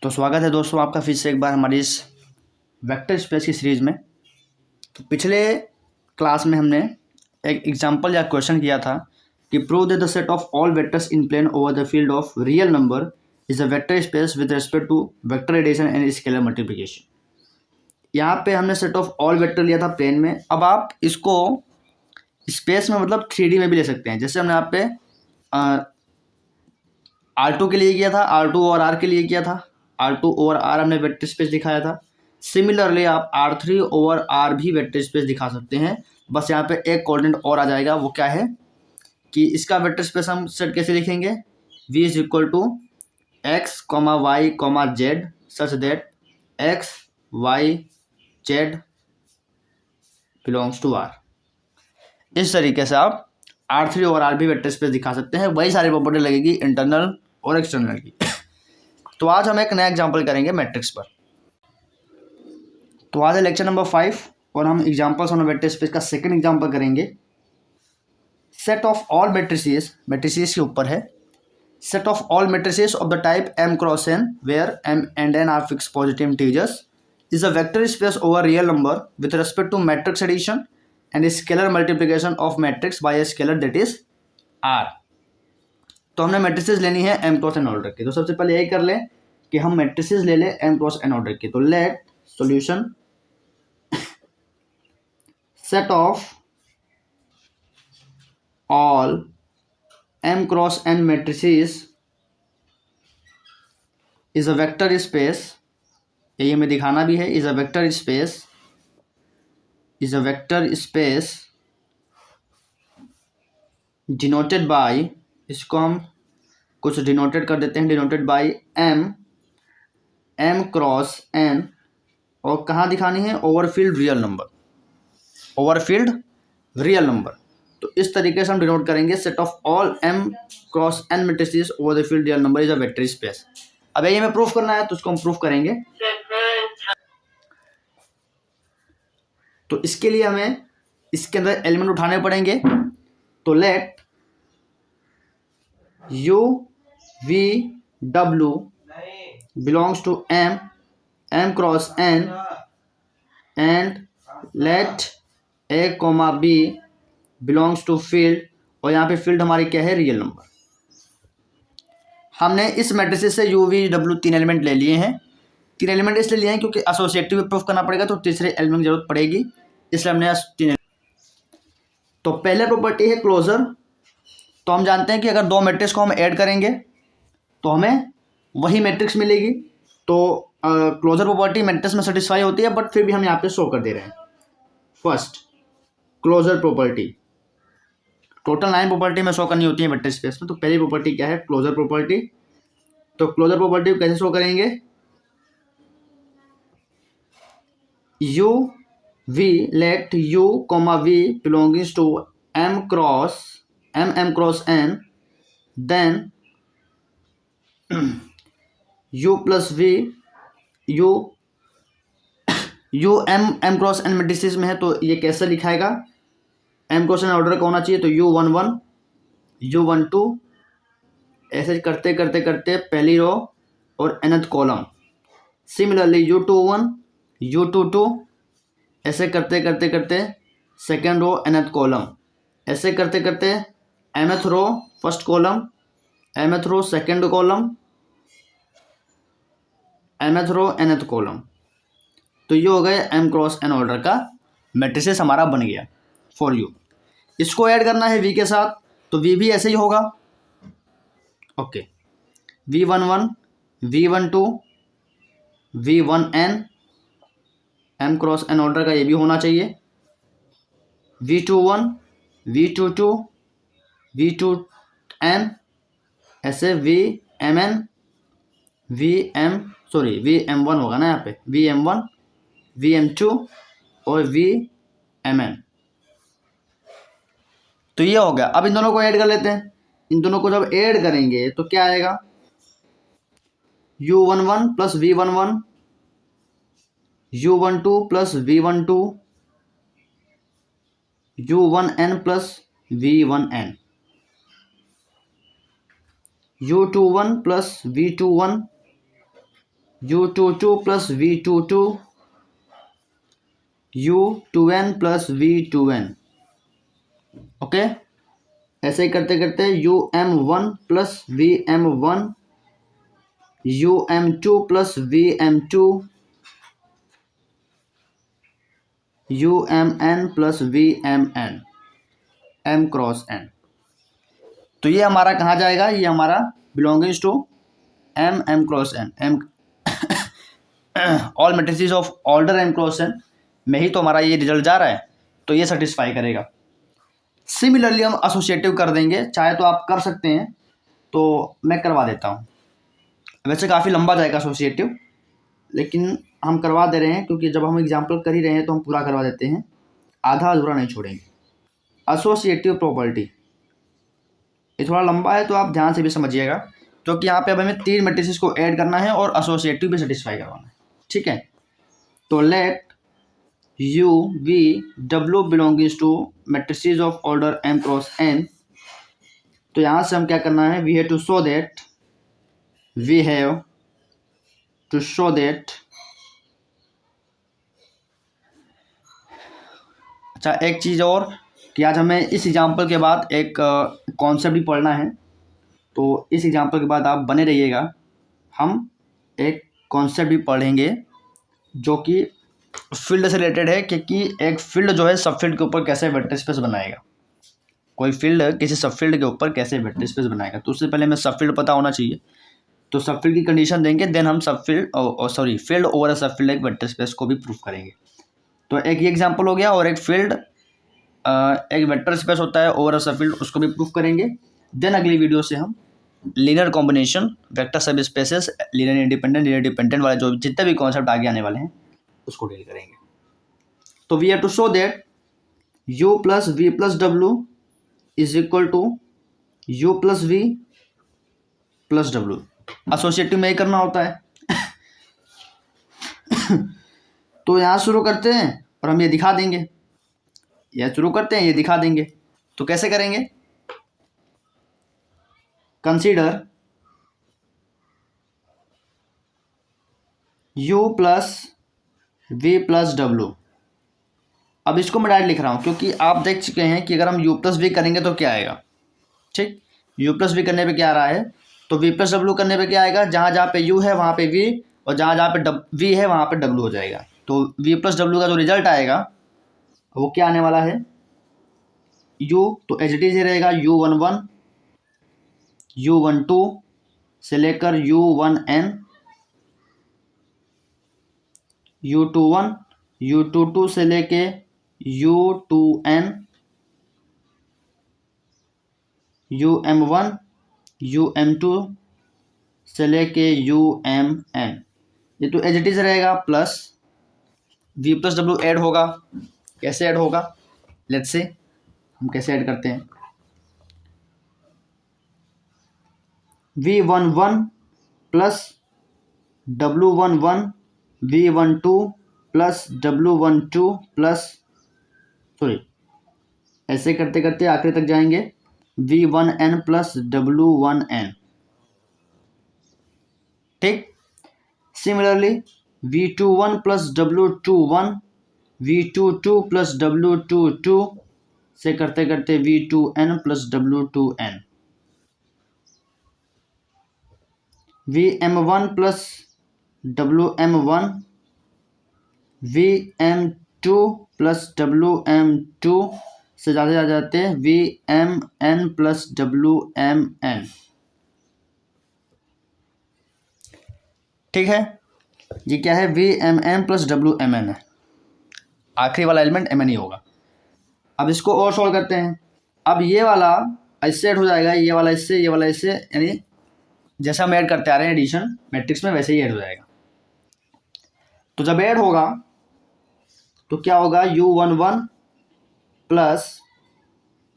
तो स्वागत है दोस्तों आपका फिर से एक बार हमारी इस वेक्टर स्पेस की सीरीज़ में। तो पिछले क्लास में हमने एक एग्जांपल या क्वेश्चन किया था कि prove that the set of all vectors in plane over the field of real number is a vector space with respect to vector addition and scalar multiplication. यहाँ पे हमने सेट ऑफ ऑल वेक्टर लिया था plane में। अब आप इसको space में मतलब 3D में भी ले सकते हैं। जैसे हमने यहाँ पे R2 के लिए किया था, R2 और R के लिए किया था। R2 ओवर R हमने वेक्टर स्पेस दिखाया था। सिमिलरली आप R3 ओवर R भी वेक्टर स्पेस दिखा सकते हैं। बस यहाँ पे एक कोऑर्डिनेट और आ जाएगा, वो क्या है कि इसका वेक्टर स्पेस हम सेट कैसे लिखेंगे, V is equal to x comma y comma z such that x y z belongs to R। इस तरीके से आप R3 और R भी वेक्टर स्पेस दिखा सकते हैं। वही सारी प्रॉपर्टी लगेगी इंटरनल और एक्सटर्नल की। तो आज हम एक नया एग्जांपल करेंगे मैट्रिक्स पर। तो आज है लेक्चर नंबर 5 और हम एग्जांपल्स ऑन वेक्टर स्पेस का सेकंड एग्जांपल करेंगे। सेट ऑफ ऑल मैट्रिसेस के ऊपर है। Set of all matrices of the type m cross n where m and n are fix positive integers is a vector space over real number with respect to matrix addition and scalar multiplication of matrix by a scalar that is R। तो हमने matrices लेनी है m cross n order की। तो सबसे पहले यही कर लें कि हम मैट्रिसेस ले लें m क्रॉस n ऑर्डर की। तो let solution set of all m cross n matrices is a vector space, यही हमें दिखाना भी है, is a vector space denoted by, इसको हम कुछ डिनोटेड कर देते हैं, denoted by m cross n और कहाँ दिखानी है, ओवरफील्ड रियल नंबर। तो इस तरीके से हम डिनोट करेंगे set of all m cross n matrices over the field real number is a vector space. अब ये हमें प्रूफ करना है तो उसको हम प्रूफ करेंगे। तो इसके लिए हमें इसके अंदर एलिमेंट उठाने पड़ेंगे। तो let u v w belongs to m cross n and let a comma b belongs to field, और यहाँ पे फील्ड हमारी क्या है, रियल नंबर। हमने इस मैट्रिसेस से u v w तीन एलिमेंट ले लिए हैं। तीन एलिमेंट इसलिए लिए हैं क्योंकि एसोसिएटिव प्रूफ करना पड़ेगा तो तीसरे एलिमेंट की जरूरत पड़ेगी, इसलिए हमने तीन। तो पहले प्रॉपर्टी है क्लोजर। तो हम जानते हैं कि अगर दो मैट्रिक्स को हम ऐड करेंगे तो हमें वही मैट्रिक्स मिलेगी। तो क्लोजर प्रॉपर्टी मैट्रिक्स में सेटिस्फाई होती है, बट फिर भी हम यहाँ पे शो कर दे रहे हैं। First closure property, total 9 property में शो करनी होती है वेक्टर स्पेस में। तो पहली प्रॉपर्टी क्या है, क्लोजर प्रॉपर्टी। तो क्लोजर प्रॉपर्टी को कैसे शो करेंगे, u v let u comma v belongs to m cross n, then u plus v u m cross n matrices में है तो ये कैसे लिखाएगा, m क्रॉस n ऑर्डर का होना चाहिए। तो u11 u12 ऐसे करते करते करते पहली रो और nth column. Similarly u21 u22 ऐसे करते करते करते सेकेंड रो nth कॉलम। ऐसे करते करते mth row first column, mth row second column, mth row nth column. तो ये हो गए m क्रॉस n ऑर्डर का मैट्रिसेस हमारा बन गया फॉर यू। इसको ऐड करना है v के साथ, तो v भी ऐसे ही होगा। Okay, v11 v12 v1n m cross n order का ये भी होना चाहिए। v21 v22 v2n ऐसे vmn vm1 होगा ना यहाँ पे, vm1 vm2 और vmn। तो ये हो गया। अब इन दोनों को ऐड कर लेते हैं। इन दोनों को जब ऐड करेंगे तो क्या आएगा, u11 plus v11 u12 plus v12 u1n plus v1n u21 plus v21 U22 plus V22 U2n plus V2n। Okay, ऐसे ही करते करते UM1 plus VM1 UM2 plus VM2 UMN plus VMN M cross N। तो ये हमारा कहाँ जाएगा, ये हमारा belongings to M cross N, M all matrices of order M cross N में ही तो हमारा ये रिजल्ट जा रहा है, तो ये सेटिस्फाई करेगा। सिमिलरली हम एसोसिएटिव कर देंगे, चाहे तो आप कर सकते हैं, तो मैं करवा देता हूँ। वैसे काफ़ी लंबा जाएगा एसोसिएटिव, लेकिन हम करवा दे रहे हैं क्योंकि जब हम एग्जाम्पल कर ही रहे हैं तो हम पूरा करवा देते हैं, आधा अधूरा नहीं छोड़ेंगे। एसोसिएटिव प्रॉपर्टी ये थोड़ा लंबा है तो आप ध्यान से भी समझिएगा, क्योंकि यहाँ पे अब हमें 3 मैट्रिसेस को ऐड करना है और एसोसिएटिव भी सेटिस्फाई करवाना है। ठीक है, तो let U V W belongings to matrices of order M cross N। तो यहाँ से हम क्या करना है, we have to show that अच्छा, एक चीज़ और कि आज हमें इस एग्जाम्पल के बाद एक कॉन्सेप्ट भी पढ़ना है, तो इस एग्जाम्पल के बाद आप बने रहिएगा। हम एक कॉन्सेप्ट भी पढ़ेंगे जो कि फील्ड से रिलेटेड है, क्योंकि एक फील्ड जो है सब फील्ड के ऊपर कैसे वेक्टर स्पेस बनाएगा, कोई फील्ड किसी सब फील्ड के ऊपर कैसे वेक्टर स्पेस बनाएगा। तो उससे पहले हमें सब फील्ड पता होना चाहिए, तो सब फील्ड की कंडीशन देंगे, देन हम सब फील्ड फील्ड ओवर सब फील्ड एक वेक्टर स्पेस को भी प्रूफ करेंगे। तो एक ये एग्जाम्पल हो गया, और एक फील्ड एक वेक्टर स्पेस होता है ओवर सब फील्ड, उसको भी प्रूफ करेंगे। देन अगली वीडियो से हम लीनियर कॉम्बिनेशन, वेक्टर सब स्पेसेस, लीनियर डिपेंडेंट वाले जो जितने भी कॉन्सेप्ट आगे आने वाले हैं उसको डील करेंगे। तो we have to show that U plus V plus W is equal to U plus V plus W। Associative में ही करना होता है। तो यहाँ शुरू करते हैं और हम ये दिखा देंगे, यह शुरू करते हैं ये दिखा देंगे। तो कैसे करेंगे, consider U plus V plus W। अब इसको मैं डायरेक्ट लिख रहा हूँ क्योंकि आप देख चुके हैं कि अगर हम U प्लस V करेंगे तो क्या आएगा। ठीक, U प्लस V करने पे क्या आ रहा है, तो V प्लस W करने पे क्या आएगा, जहाँ जहाँ पे U है वहाँ पे V, और जहाँ जहाँ पे V है वहाँ पे W हो जाएगा। तो V प्लस W का जो रिजल्ट आएगा वो क्या आने वाला है, U तो एच डी से रहेगा U11 U12 से लेकर U1n, U21 U22 से लेके U2n, UM1 UM2 से लेके UMN। ये तो एच डी से रहेगा, plus V plus W add होगा। कैसे ऐड होगा, लेट्स से हम कैसे ऐड करते हैं, V11 plus W11 V12 plus W12 plus ऐसे करते करते आखिरी तक जाएंगे, V1n प्लस W1n। ठीक, similarly V21 plus W21 V22 plus W22 से करते करते V2n plus W2n। VM1 plus WM1 VM2 plus WM2 से ज़्यादा जाते हैं VMN प्लस WMN। ठीक है, ये क्या है, VMN प्लस WMN है, आखिरी वाला एलिमेंट MN ही होगा। अब इसको और सॉल्व करते हैं। अब ये वाला इससे ऐड हो जाएगा, ये वाला इससे, ये वाला इससे, यानी जैसा हम ऐड करते आ रहे हैं एडिशन मैट्रिक्स में वैसे ही ऐड हो जाएगा। तो जब ऐड होगा तो क्या होगा, U11 plus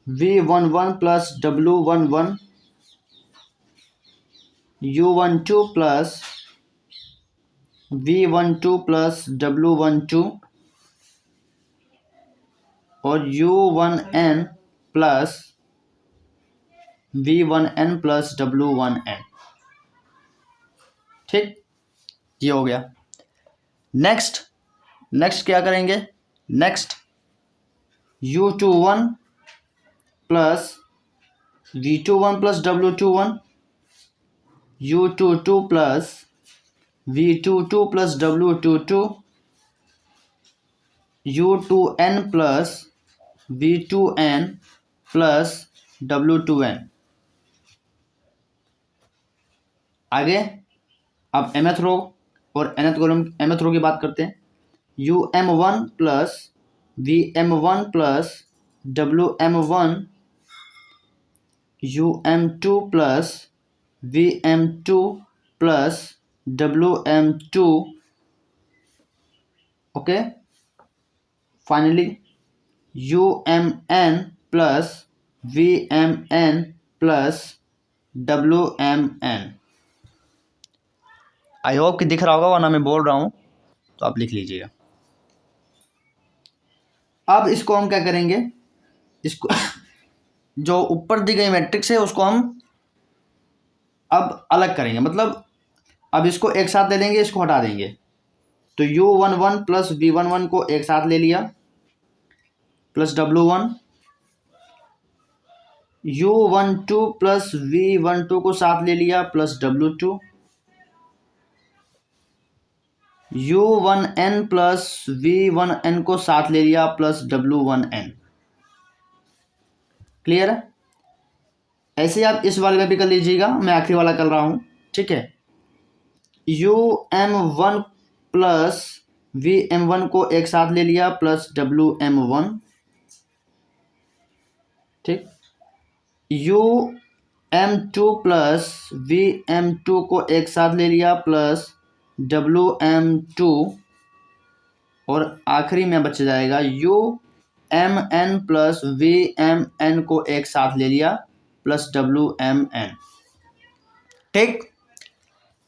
V11 plus W11 U12 plus V12 plus W12 और U1n plus V1n plus W1n। ठीक, ये हो गया। नेक्स्ट क्या करेंगे, next U21 plus V21 plus W21, U22 plus V22 plus W22, U2N plus V2N plus W2N। आगे अब mth रो और nth कॉलम, mth रो की बात करते हैं। UM1 plus VM1 plus WM1, UM2 plus VM2 plus WM2, okay. Finally UMN plus VMN plus WMN। I hope कि दिख रहा होगा, वरना मैं बोल रहा हूँ तो आप लिख लीजिएगा। अब इसको हम क्या करेंगे, इसको जो ऊपर दी गई मैट्रिक्स है उसको हम अब अलग करेंगे, मतलब अब इसको एक साथ ले लेंगे, इसको हटा देंगे। तो U11 प्लस V11 को एक साथ ले लिया plus W1, U12 plus V12 को साथ ले लिया plus W2, U1N plus V1N को साथ ले लिया प्लस W1N। क्लियर है? ऐसे आप इस वाले में भी कर लीजिएगा, मैं आखिरी वाला कर रहा हूं, ठीक है। UM1 प्लस VM1 को एक साथ ले लिया प्लस WM1, ठीक। UM2 प्लस VM2 को एक साथ ले लिया प्लस WM2, और आखिरी में बच जाएगा UMN प्लस VMN को एक साथ ले लिया प्लस WMN, ठीक।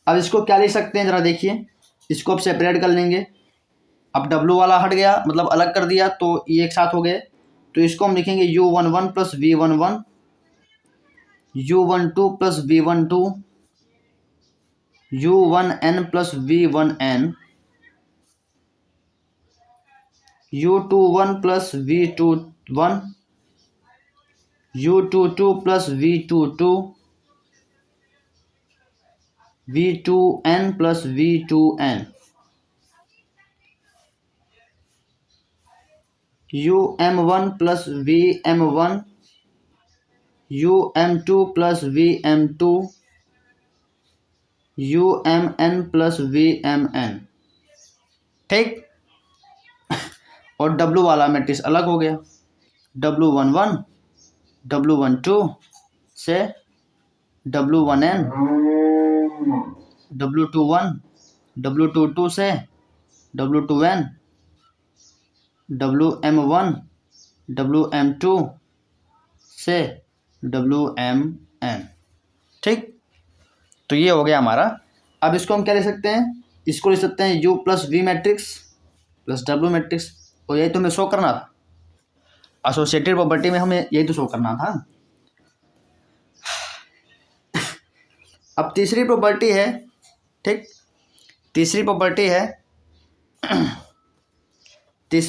अब इसको क्या लिख सकते हैं, जरा देखिए, इसको अब सेपरेट कर लेंगे। अब W वाला हट गया, मतलब अलग कर दिया, तो ये एक साथ हो गए। तो इसको हम लिखेंगे U11 plus V11, U12 plus V12, U1N plus V1N, U21 plus V21, U22 plus V22, V2N plus V2N, UM1 plus VM1, UM2 plus VM2, UMN plus VMN, ठीक। और W वाला मैट्रिक्स अलग हो गया, W11 W12 से W1N, W21 W22 से W2N, WM1 WM2 से WMN, ठीक। तो ये हो गया हमारा। अब इसको हम क्या ले सकते हैं, इसको ले सकते हैं U plus V matrix plus W matrix, और यही तो हमें शो करना था, एसोसिएटेड प्रॉपर्टी में हमें यही तो शो करना था। अब तीसरी प्रॉपर्टी है, ठीक, तीसरी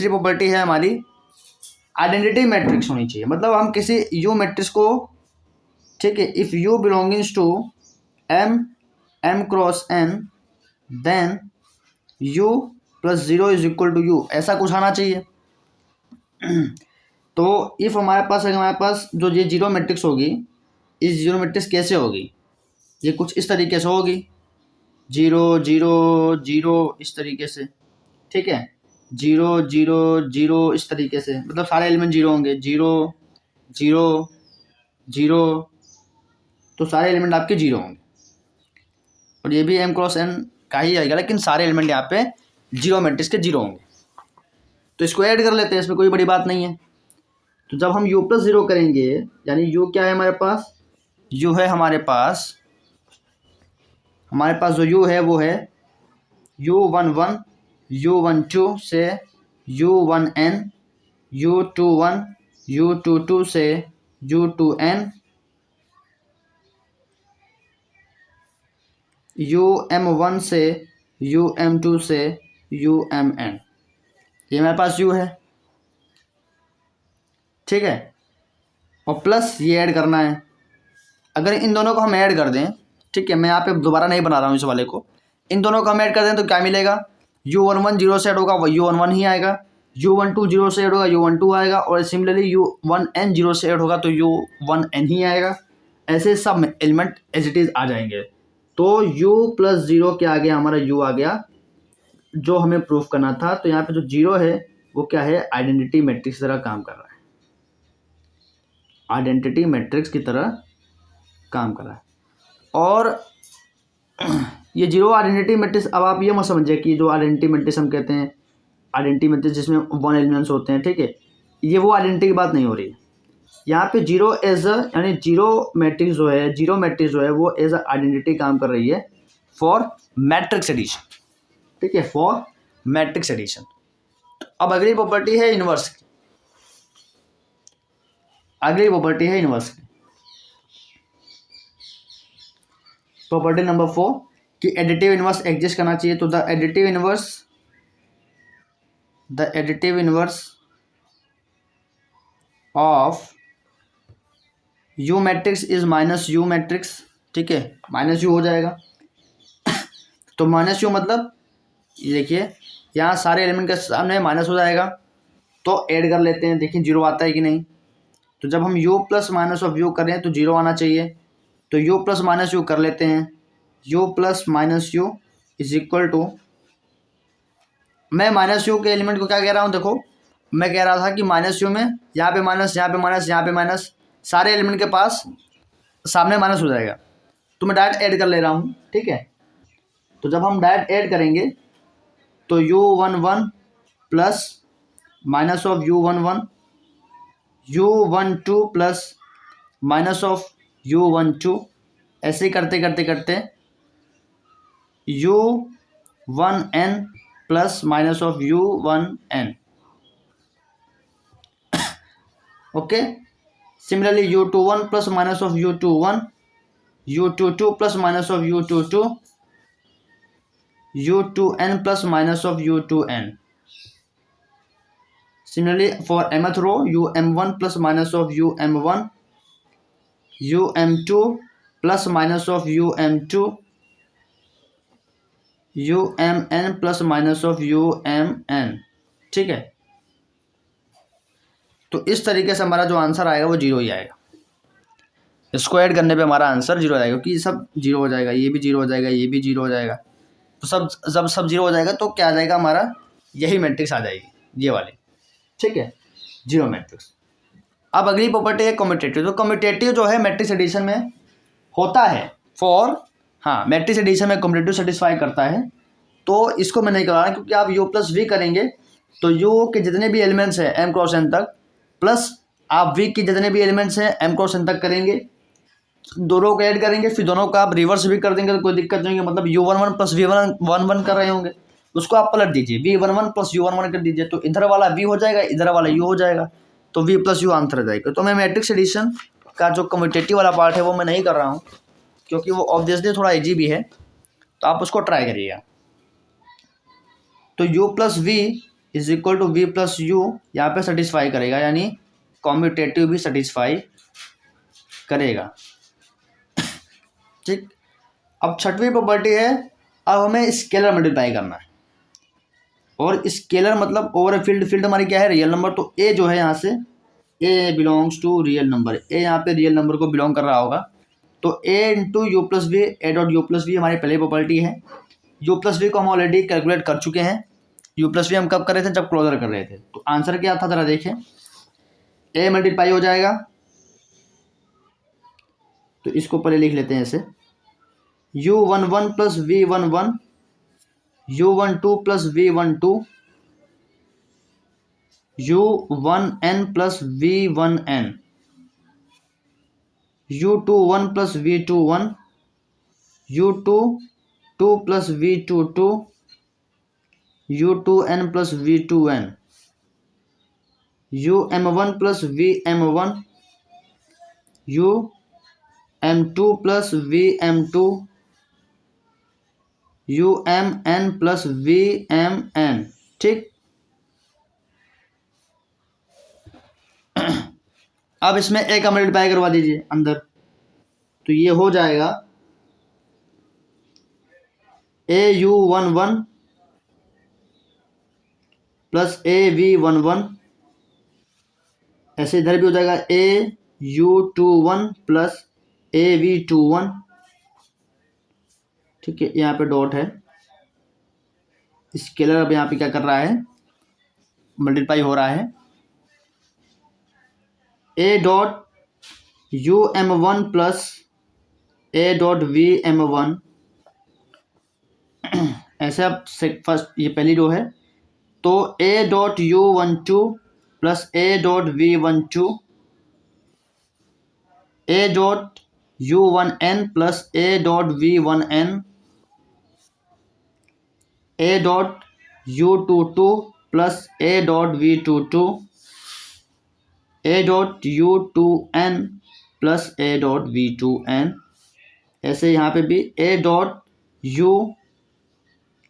प्रॉपर्टी है हमारी आइडेंटिटी मैट्रिक्स होनी चाहिए। मतलब हम किसी U मैट्रिक्स को, ठीक है, if U belongings to M cross N then U plus 0 is equal to U, ऐसा कुछ आना चाहिए। तो इफ़ हमारे पास जो ये जीरो मैट्रिक्स होगी, इस जीरो मैट्रिक्स कैसे होगी, ये कुछ इस तरीके से होगी, 0 0 0 इस तरीके से, ठीक है, 0 0 0 इस तरीके से, मतलब सारे एलिमेंट 0 होंगे, 0 0 0, तो सारे एलिमेंट आपके 0 होंगे। और ये भी M क्रॉस N का ही आएगा, लेकिन सारे एलिमेंट यहाँ पे जीरो मैट्रिक्स के 0 होंगे। तो इसको ऐड कर लेते हैं, इसमें कोई बड़ी बात नहीं है। तो जब हम U प्लस 0 करेंगे, यानी U क्या है हमारे पास, U है हमारे पास जो U है वो है U11 U12 से U1N, U21 U22 से U2N, UM1 से UM2 से UMN, ये मेरे पास U है, ठीक है, और प्लस ये ऐड करना है। अगर इन दोनों को हम ऐड कर दें, ठीक है, मैं यहाँ पे दोबारा नहीं बना रहा हूँ इस वाले को, इन दोनों को हम ऐड कर दें तो क्या मिलेगा, U11 0 से ऐड होगा वह U11 ही आएगा, U12 0 से ऐड होगा U12 आएगा, और सिमिलरली U1N 0 से ऐड होगा तो U1N ही आएगा। ऐसे सब एलिमेंट एज इट इज आ जाएंगे। तो U+0 क्या आ गया, हमारा U आ गया जो हमें प्रूफ करना था। तो यहाँ पे जो 0 है वो क्या है, आइडेंटिटी मैट्रिक्स की तरह काम कर रहा है, आइडेंटिटी मैट्रिक्स की तरह काम कर रहा है। और ये 0 आइडेंटिटी मैट्रिक्स, अब आप ये मत समझिए कि जो आइडेंटिटी मैट्रिक्स हम कहते हैं, आइडेंटिटी मैट्रिक्स जिसमें 1 एलिमेंट्स होते हैं, ठीक है, ये वो आइडेंटिटी की बात नहीं हो रही है। यहाँ पे 0 एज अ, यानी 0 मैट्रिक्स जो है, 0 मैट्रिक्स जो है वो एज अ आइडेंटिटी काम कर रही है फॉर मैट्रिक्स एडिशन, ठीक है, फॉर मैट्रिक्स एडिशन। अब अगली प्रॉपर्टी है इनवर्स की, अगली प्रॉपर्टी है इनवर्स की, प्रॉपर्टी नंबर 4 कि एडिटिव इनवर्स एग्जिस्ट करना चाहिए। तो the additive inverse of U matrix is minus U matrix, ठीक है, माइनस U हो जाएगा। तो माइनस U मतलब ये देखिए यहाँ सारे एलिमेंट के सामने माइनस हो जाएगा, तो ऐड कर लेते हैं, देखिए 0 आता है कि नहीं। तो जब हम U plus minus of U करें तो 0 आना चाहिए, तो U प्लस माइनस U कर लेते हैं। U plus minus U is equal to, मैं माइनस U के एलिमेंट को क्या कह रहा हूँ, देखो मैं कह रहा था कि माइनस U में यहाँ पे माइनस, यहाँ पे माइनस, यहाँ पे माइनस, सारे एलिमेंट के पास सामने माइनस हो जाएगा, तो मैं डायरेक्ट ऐड कर ले रहा हूँ, ठीक है। तो जब हम डायरेक्ट ऐड करेंगे तो U11 plus minus of U11, U12 plus minus of U12, ऐसे करते करते करते U1N plus minus of U1N, okay. Similarly U21 plus minus of U21, U22 plus minus of U22, U2N plus minus of U2N। Similarly for mth row UM1 plus minus of UM1, UM2 plus minus of UM2, UMN plus minus of UMN, ठीक है। तो इस तरीके से हमारा जो answer आएगा वो 0 ही आएगा। इसको ऐड करने पे हमारा आंसर 0 आएगा, क्योंकि सब 0 हो जाएगा, ये भी 0 हो जाएगा, ये भी 0 हो जाएगा। तो सब 0 हो जाएगा तो क्या आ जाएगा, हमारा यही मैट्रिक्स आ जाएगी, ये वाली, ठीक है, 0 मैट्रिक्स। अब अगली प्रॉपर्टी है कम्यूटेटिव। तो कम्यूटेटिव जो है मैट्रिक्स एडिशन में होता है फॉर, हाँ, मैट्रिक्स एडिशन में कम्यूटेटिव सेटिस्फाई करता है। तो इसको मैं नहीं करा रहा, क्योंकि आप U+V करेंगे तो U के जितने भी एलिमेंट्स हैं M क्रॉस N तक, प्लस आप V के जितने भी एलिमेंट्स हैं M क्रॉस N तक करेंगे, दोनों को ऐड करेंगे, फिर दोनों का आप रिवर्स भी कर देंगे तो कोई दिक्कत नहीं है। मतलब U11 प्लस V11 कर रहे होंगे, उसको आप पलट दीजिए, V11 प्लस U11 कर दीजिए, तो इधर वाला V हो जाएगा, इधर वाला U हो जाएगा, तो V प्लस U आंसर आ जाएगा। तो मैं मैट्रिक्स एडिशन का जो कम्यूटेटिव वाला पार्ट है वो मैं नहीं कर रहा हूँ, क्योंकि वो ऑब्वियसली थोड़ा इजी भी है, तो आप उसको ट्राई करिएगा। तो U+V is equal to V plus U यहाँ पे सेटिस्फाई करेगा, यानी कम्यूटेटिव भी सेटिस्फाई करेगा, ठीक। अब छठवीं प्रॉपर्टी है, अब हमें स्केलर मल्टीप्लाई करना है, और स्केलर मतलब ओवर फील्ड हमारी क्या है, रियल नंबर। तो ए जो है यहाँ से ए बिलोंग्स टू रियल नंबर, ए यहाँ पे रियल नंबर को बिलोंग कर रहा होगा। तो ए इंटू U+V, ए डॉट U+V हमारी पहली प्रॉपर्टी है। U+V को हम ऑलरेडी कैलकुलेट कर चुके हैं। U+V हम कब कर रहे थे, जब क्लोजर कर रहे थे। तो आंसर क्या था, जरा देखें, ए मल्टीप्लाई हो जाएगा, तो इसको पहले लिख लेते हैं ऐसे, U11 plus V11, U12 plus V12, U1N plus V1N, U21 plus V21, U22 plus V22, U2N plus V2N, UM1 plus VM1, U M2 plus VM2, u m n plus v m n. ठीक, अब इसमें ए का multiply करवा दीजिए अंदर, तो ये हो जाएगा A U 11 plus A V 11, ऐसे इधर भी हो जाएगा A you 21 plus A V 21। ठीक है, यहाँ पे डॉट है, स्केलर अब यहाँ पे क्या कर रहा है, मल्टीप्लाई हो रहा है। A dot u m 1 plus A dot v m 1, ऐसे अब फर्स्ट ये पहली रो है, तो a dot u 12 plus A dot v 12, a dot u 1n plus A dot v 1n, a dot u 22 plus A dot v 22, a dot u 2n plus A dot v 2n। ऐसे यहाँ पे भी a dot u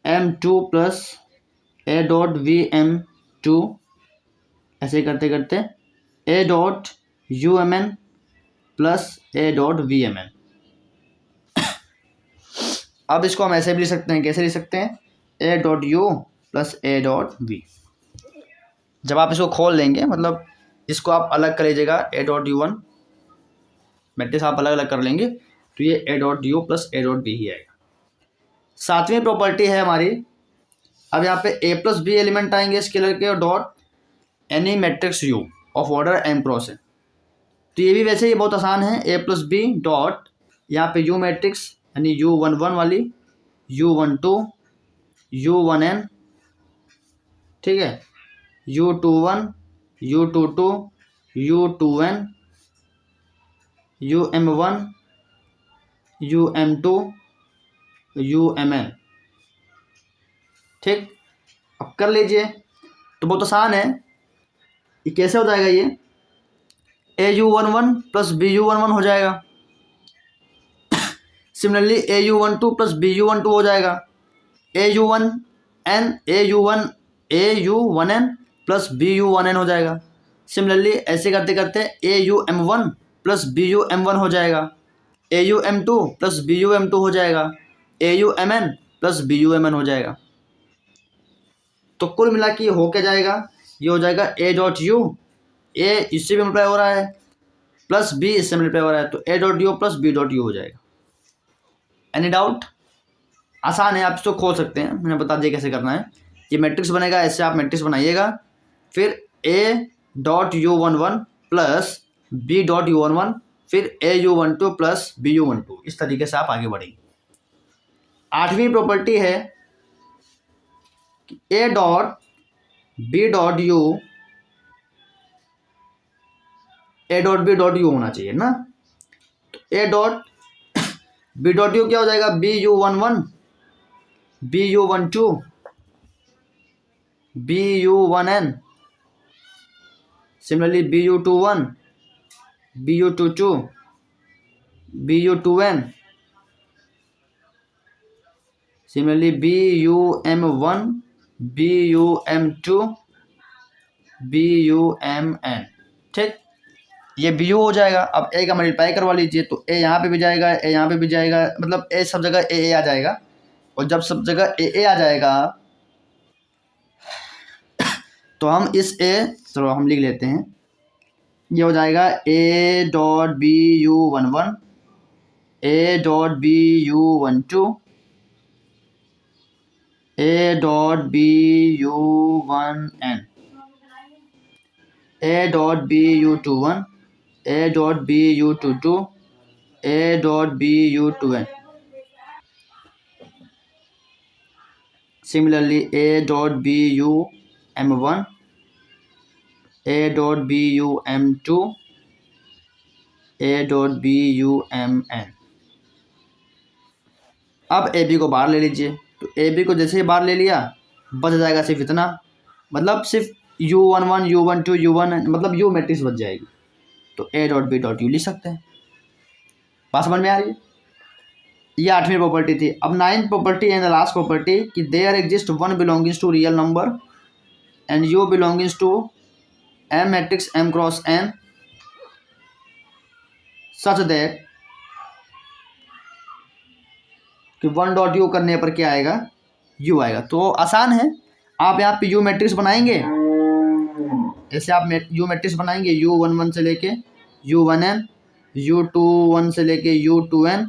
m2 plus A dot we m2, ऐसे करते करते a dot u m n plus A dot v m n. अब इसको हम ऐसे भी लिख सकते हैं, कैसे लिख सकते हैं, a dot you plus A dot v. जब आप इसको खोल लेंगे, मतलब इसको आप अलग कर लीजिएगा, ए डॉट यू 1 मैट्रिक्स आप अलग अलग कर लेंगे, तो ये A dot you plus A dot B ही आएगा। सातवीं प्रॉपर्टी है हमारी, अब यहाँ पे ए प्लस बी एलिमेंट आएंगे स्केलर के, और dot any matrix U of order m cross है। तो ये भी वैसे ही बहुत आसान है, ए प्लस बी डॉट यहाँ पे यू मैट्रिक्स यानी यू 11 वाली, यू 12, यू 1n, ठीक है, you 21, you 22, you 2n, you m1, you m2, you mn। ठीक, अब कर लीजिए, तो बहुत आसान है, ये कैसे हो जाएगा, ये A U 11 plus B you 11 हो जाएगा। Similarly A you 12 plus B you 12 हो जाएगा। A U 1n A U 1n plus B you 1n हो जाएगा। सिमिलरली ऐसे करते करते A U m1 plus B you m1 हो जाएगा, A U m2 plus B you m2 हो जाएगा, A U mn plus B you mn हो जाएगा। तो कुल मिला के हो क्या जाएगा, ये हो जाएगा ए डॉट यू, ए इससे भी मल्टीप्लाई हो रहा है, प्लस बी इससे मल्टीप्लाई हो रहा है, तो a dot you plus b dot u हो जाएगा। Any doubt? आसान है, आप इसको खोल सकते हैं, मैंने बता दिया कैसे करना है। ये मैट्रिक्स बनेगा, ऐसे आप मैट्रिक्स बनाइएगा, फिर a dot u 11 plus b dot u 11, फिर a you 12 plus B you 12, इस तरीके से आप आगे बढ़ेंगे। आठवीं प्रॉपर्टी है a dot b dot u, a dot b dot u होना चाहिए ना, तो a dot b dot u क्या हो जाएगा, b you 11, b you 12, b you 1n, similarly b u 21, b u 22, b u 2n, similarly b you m1, b you m2, b you mn। ठीक, ये B you हो जाएगा। अब ए का multiply करवा लीजिए, तो ए यहाँ पे भी जाएगा, ए यहाँ पे भी जाएगा, मतलब ए सब जगह ए आ जाएगा, और जब सब जगह ए आ जाएगा तो हम इस ए, चलो हम लिख लेते हैं, ये हो जाएगा a dot b you 11, a dot b you 12, a dot b you 1n, a dot b u 21, a dot b u 22, a dot b u 2n, similarly a dot b you m1, a dot b you m2, a dot b you mn। अब A B को बाहर ले लीजिए, तो A B को जैसे ही बाहर ले लिया, बच जाएगा सिर्फ इतना, मतलब सिर्फ u11, u12, u1, मतलब यू मैट्रिक्स बच जाएगी, तो a dot b dot u लिख सकते हैं। बात समझ में आ रही है? ये 8वीं प्रॉपर्टी थी। अब 9th property and the last property कि there exist one belongings to real number and U belongings to M matrix M cross N such that कि वन डॉट यू करने पर क्या आएगा, यू आएगा। तो आसान है, आप यहाँ पे यू मैट्रिक्स बनाएंगे, ऐसे आप यू मैट्रिक्स बनाएंगे U11 से लेके U1n, U21 से लेके U2n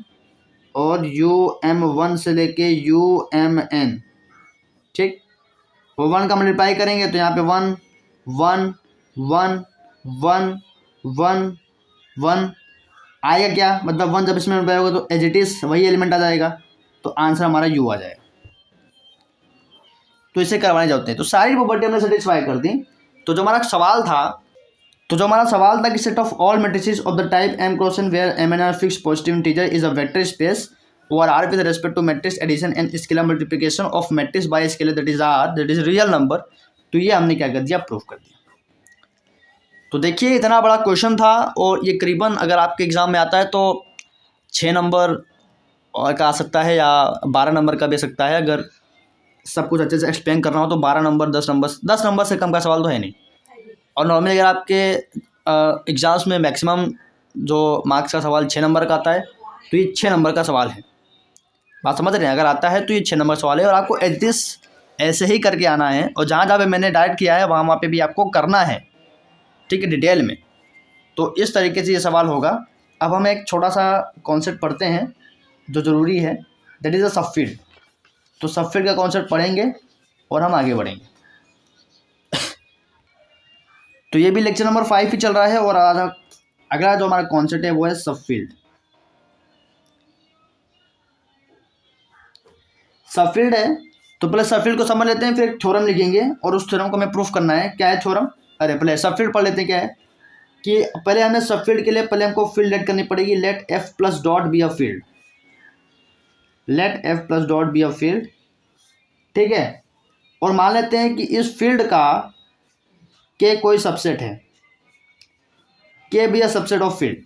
और UM1 से लेके UMN, ठीक। वो 1 का मल्टीप्लाई करेंगे तो यहाँ पे 1 1 1 1 1 1 आएगा क्या, मतलब 1 जब इसमें मल्टीप्लाई होगा तो एज इट इज वही एलिमेंट आ जाएगा, तो आंसर हमारा यू आ जाएगा। तो इसे करवाने जाते हैं। तो सारी प्रॉपर्टी हमने सेटिस्फाई कर दी। तो जो हमारा सवाल था कि set of all matrices of the type m cross n where m n are fixed positive integer is a vector space over R with respect to matrix addition and scalar multiplication of matrix by scalar that is R that is real number. तो ये हमने क्या कर दिया, proof कर दिया। तो देखिए इतना बड़ा क्वेश्चन था और ये करीबन अगर आपके एग्ज़ाम में आता है तो 6 नंबर और का आ सकता है या 12 नंबर का भी आ सकता है। अगर सब कुछ अच्छे से एक्सप्लेन करना हो तो 12 नंबर 10 नंबर से कम का सवाल तो है नहीं। और नॉर्मली अगर आपके एग्ज़ाम्स में मैक्सिमम जो मार्क्स का सवाल 6 नंबर का आता है तो ये 6 नंबर का सवाल है। बात समझ रहे हैं, अगर आता है तो ये 6 नंबर सवाल है और आपको एग्जिस ऐसे ही करके आना है और जहाँ जहाँ पे मैंने डायरेक्ट किया है वहाँ पे भी आपको करना है, ठीक है, डिटेल में। तो इस तरीके से ये सवाल होगा। अब हम एक छोटा सा कॉन्सेप्ट पढ़ते हैं जो ज़रूरी है, दैट इज़ अ सबफील्ड। तो सबफील्ड का कॉन्सेप्ट पढ़ेंगे और हम आगे बढ़ेंगे। तो ये भी लेक्चर नंबर 5 ही चल रहा है और अगला जो हमारा कॉन्सेप्ट है वो है सबफील्ड। सबफील्ड है तो पहले सबफील्ड को समझ लेते हैं, फिर एक थ्योरम लिखेंगे और उस थ्योरम को हमें प्रूफ करना है। क्या है थ्योरम, अरे पहले सबफील्ड पढ़ लेते हैं। क्या है कि पहले हमें सबफील्ड के लिए पहले हमको फील्ड लेट करनी पड़ेगी। Let f plus dot b a field, let f plus dot b a field, ठीक है। और मान लेते हैं कि इस फील्ड का के कोई सबसेट है, के be a subset of field,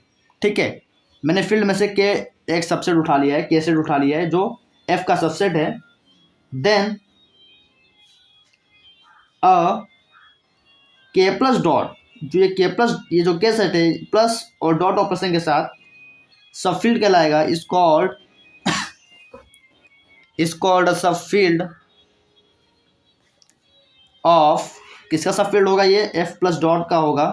ठीक है। मैंने फील्ड में से के एक सबसेट उठा लिया है, के सेट उठा लिया है जो एफ का सबसेट है। देन अ के प्लस डॉट, जो ये के प्लस ये जो के सेट है प्लस और डॉट ऑपरेशन के साथ सबफील्ड कहलाएगा। Is called a subfield of, किसका सबफील्ड होगा, ये एफ प्लस डॉट का होगा,